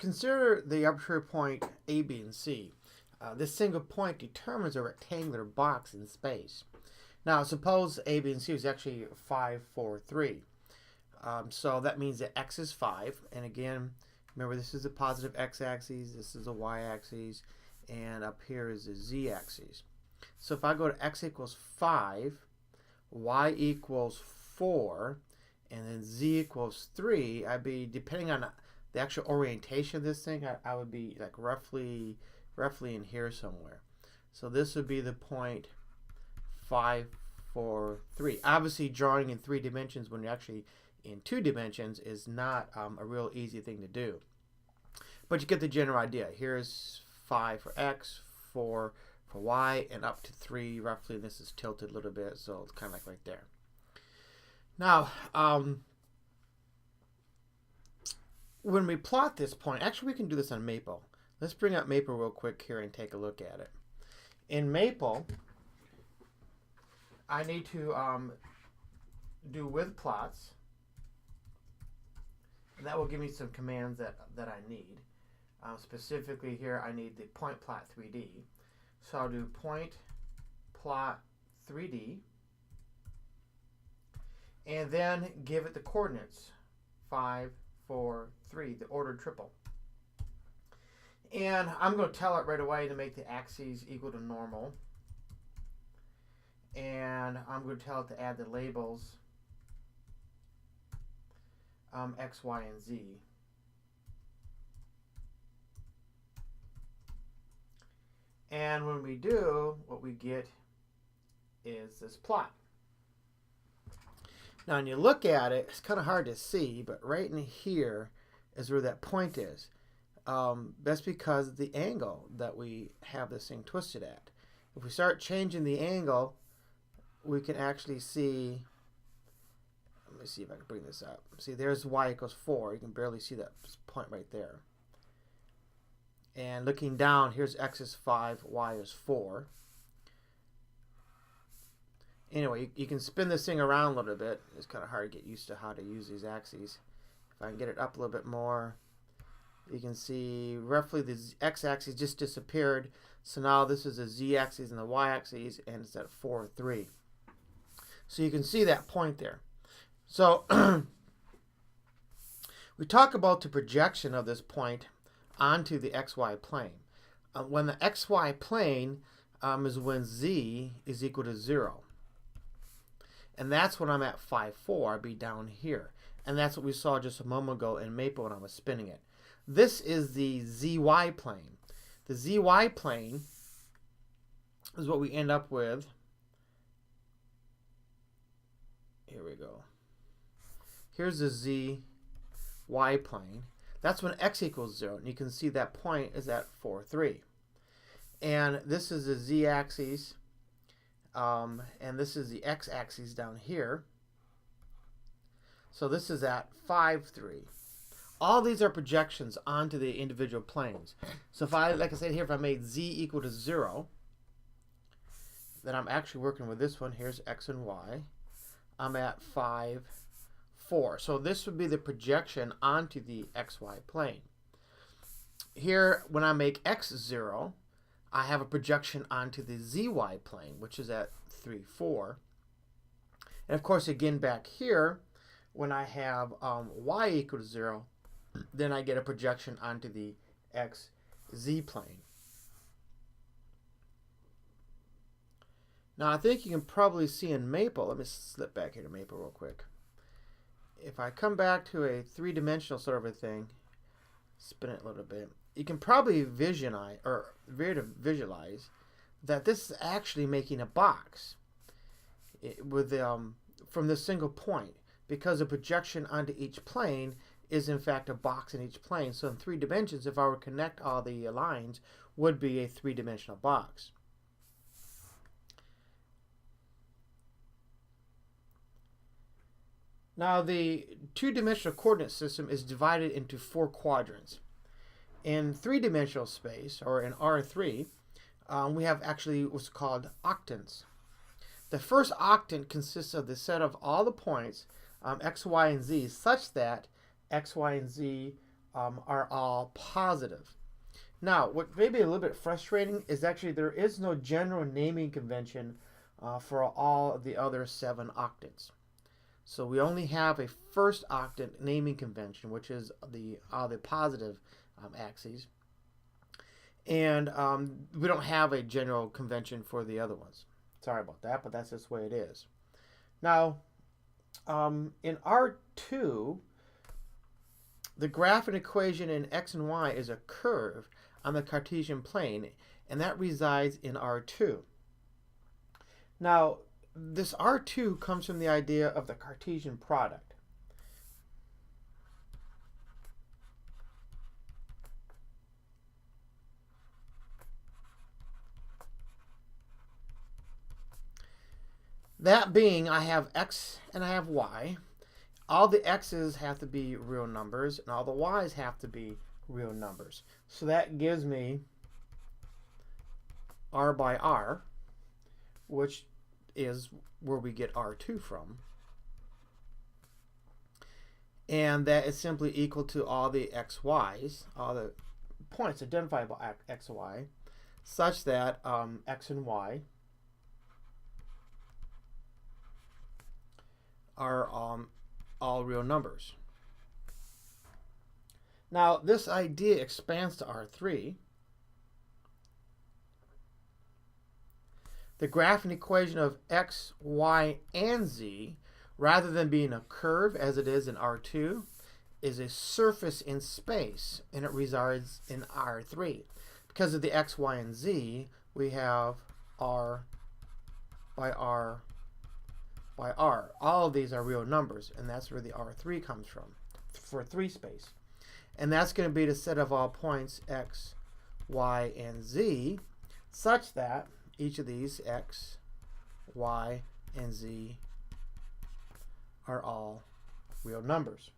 Consider the arbitrary point A, B, and C. This single point determines a rectangular box in space. Now, suppose A, B, and C is actually 5, 4, 3. So that means that x is 5. And again, remember this is the positive x-axis, this is the y-axis, and up here is the z-axis. So if I go to x equals 5, y equals 4, and then z equals 3, I'd be, depending on the actual orientation of this thing, I would be like roughly in here somewhere. So this would be the point 5, 4, 3. Obviously, drawing in 3 dimensions when you're actually in 2 dimensions is not a real easy thing to do. But you get the general idea. Here's 5 for x, 4 for y, and up to 3 roughly. This is tilted a little bit, so it's kind of like right there. Now, when we plot this point, actually we can do this on Maple. Let's bring up Maple real quick here and take a look at it. In Maple, I need to do with plots, and that will give me some commands that I need. Specifically here, I need the point plot 3D. So I'll do point plot 3D, and then give it the coordinates 5, 4, 3, the ordered triple. And I'm going to tell it right away to make the axes equal to normal. And I'm going to tell it to add the labels x, y, and z. And when we do, what we get is this plot. Now, when you look at it, it's kind of hard to see, but right in here is where that point is. That's because of the angle that we have this thing twisted at. If we start changing the angle, we can actually see, let me see if I can bring this up. See, there's y equals 4. You can barely see that point right there. And looking down, here's x is 5, y is 4. Anyway, you can spin this thing around a little bit. It's kind of hard to get used to how to use these axes. If I can get it up a little bit more, you can see roughly the x-axis just disappeared. So now this is the z-axis and the y-axis, and it's at 4, 3. So you can see that point there. So we talk about the projection of this point onto the xy plane. When the xy plane is when z is equal to 0. And that's when I'm at 5, 4. I'd be down here. And that's what we saw just a moment ago in Maple when I was spinning it. This is the zy plane. The zy plane is what we end up with. Here we go. Here's the zy plane. That's when x equals 0. And you can see that point is at 4, 3. And this is the z-axis. And this is the x-axis down here. So this is at 5, 3. All these are projections onto the individual planes. So if I, like I said here, if I made z equal to 0, then I'm actually working with this one. Here's x and y. I'm at 5, 4. So this would be the projection onto the xy plane. Here, when I make x 0, I have a projection onto the zy plane, which is at 3, 4. And of course, again, back here, when I have y equal to 0, then I get a projection onto the xz plane. Now, I think you can probably see in Maple, let me slip back here to Maple real quick. If I come back to a 3-dimensional sort of a thing, spin it a little bit, you can probably visualize that this is actually making a box with from this single point, because the projection onto each plane is in fact a box in each plane. So in 3 dimensions, if I were to connect all the lines, would be a 3-dimensional box. Now the 2-dimensional coordinate system is divided into 4 quadrants. In 3-dimensional space, or in R3, we have actually what's called octants. The first octant consists of the set of all the points x, y, and z such that x, y, and z are all positive. Now, what may be a little bit frustrating is actually there is no general naming convention for all of the other 7 octants. So we only have a first octant naming convention, which is the positive axes. And we don't have a general convention for the other ones. Sorry about that, but that's just the way it is. Now, in R2, the graph and equation in x and y is a curve on the Cartesian plane, and that resides in R2. Now, this R2 comes from the idea of the Cartesian product. That being, I have x and I have y. All the x's have to be real numbers, and all the y's have to be real numbers. So that gives me r by r, which is where we get R2 from. And that is simply equal to all the xy's, all the points identified by x and y, such that x and y are all real numbers. Now, this idea expands to R3. The graph and equation of x, y, and z, rather than being a curve as it is in R2, is a surface in space, and it resides in R3. Because of the x, y, and z, we have r by r by r. All of these are real numbers, and that's where the R3 comes from for 3 space. And that's going to be the set of all points x, y, and z, such that each of these x, y, and z are all real numbers.